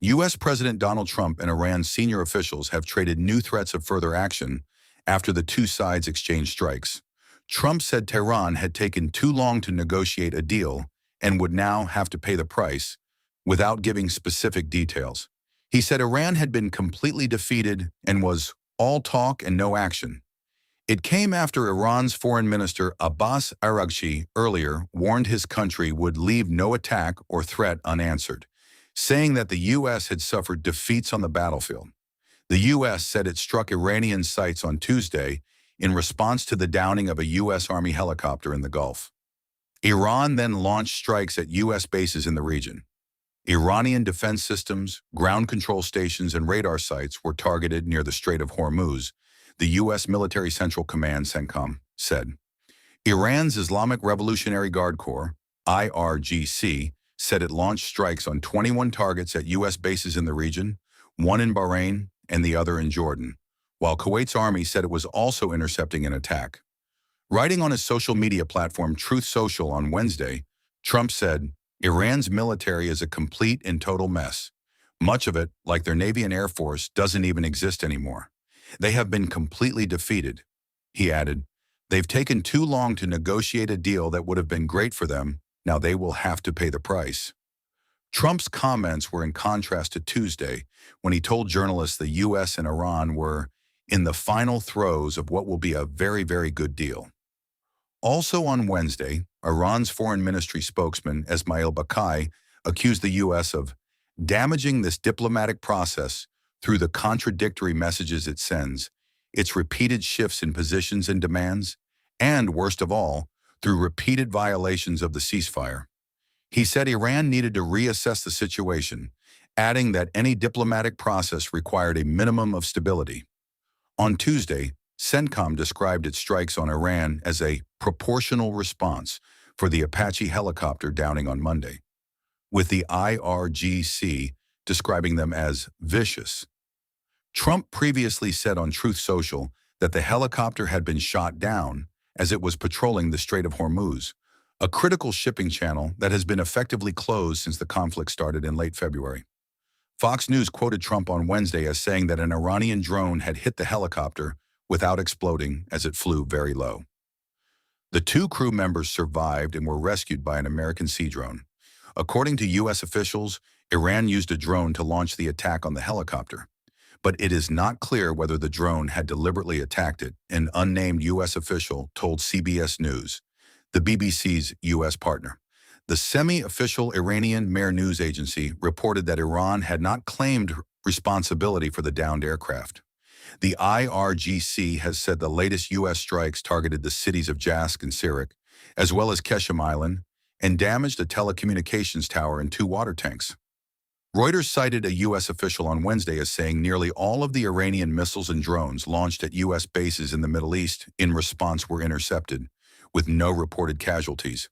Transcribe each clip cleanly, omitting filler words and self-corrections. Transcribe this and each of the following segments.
U.S. President Donald Trump and Iran's senior officials have traded new threats of further action after the two sides exchanged strikes. Trump said Tehran had taken too long to negotiate a deal and would now have to pay the price, without giving specific details. He said Iran had been completely defeated and was all talk and no action. It came after Iran's Foreign Minister Abbas Araghchi earlier warned his country would leave no attack or threat unanswered, saying that the U.S. had suffered defeats on the battlefield. The U.S. said it struck Iranian sites on Tuesday in response to the downing of a U.S. Army helicopter in the Gulf. Iran then launched strikes at U.S. bases in the region. Iranian defense systems, ground control stations, and radar sites were targeted near the Strait of Hormuz, the U.S. Military Central Command CENTCOM said. Iran's Islamic Revolutionary Guard Corps, IRGC, said it launched strikes on 21 targets at U.S. bases in the region, one in Bahrain and the other in Jordan, while Kuwait's army said it was also intercepting an attack. Writing on his social media platform Truth Social on Wednesday, Trump said, "Iran's military is a complete and total mess. Much of it, like their Navy and Air Force, doesn't even exist anymore. They have been completely defeated." He added, "They've taken too long to negotiate a deal that would have been great for them. Now they will have to pay the price." Trump's comments were in contrast to Tuesday, when he told journalists the U.S. and Iran were in the final throes of what will be a very, very good deal. Also on Wednesday, Iran's foreign ministry spokesman Esmail Bakai accused the U.S. of damaging this diplomatic process through the contradictory messages it sends, its repeated shifts in positions and demands, and, worst of all, through repeated violations of the ceasefire. He said Iran needed to reassess the situation, adding that any diplomatic process required a minimum of stability. On Tuesday, CENTCOM described its strikes on Iran as a proportional response for the Apache helicopter downing on Monday, with the IRGC describing them as vicious. Trump previously said on Truth Social that the helicopter had been shot down as it was patrolling the Strait of Hormuz, a critical shipping channel that has been effectively closed since the conflict started in late February. Fox News quoted Trump on Wednesday as saying that an Iranian drone had hit the helicopter without exploding as it flew very low. The two crew members survived and were rescued by an American sea drone. According to U.S. officials, Iran used a drone to launch the attack on the helicopter, but it is not clear whether the drone had deliberately attacked it, an unnamed U.S. official told CBS News, the BBC's U.S. partner. The semi-official Iranian Mehr news agency reported that Iran had not claimed responsibility for the downed aircraft. The IRGC has said the latest U.S. strikes targeted the cities of Jask and Sirak, as well as Keshem Island, and damaged a telecommunications tower and two water tanks. Reuters cited a U.S. official on Wednesday as saying nearly all of the Iranian missiles and drones launched at U.S. bases in the Middle East in response were intercepted, with no reported casualties.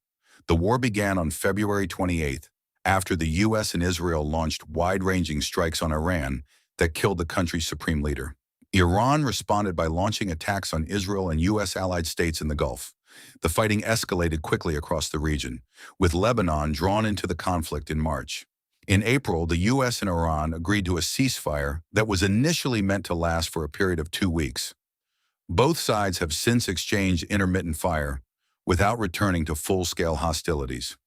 The war began on February 28th, after the U.S. and Israel launched wide-ranging strikes on Iran that killed the country's supreme leader. Iran responded by launching attacks on Israel and U.S. allied states in the Gulf. The fighting escalated quickly across the region, with Lebanon drawn into the conflict in March. In April, the U.S. and Iran agreed to a ceasefire that was initially meant to last for a period of 2 weeks. Both sides have since exchanged intermittent fire, without returning to full-scale hostilities.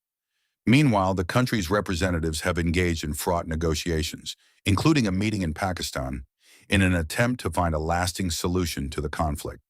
Meanwhile, the country's representatives have engaged in fraught negotiations, including a meeting in Pakistan, in an attempt to find a lasting solution to the conflict.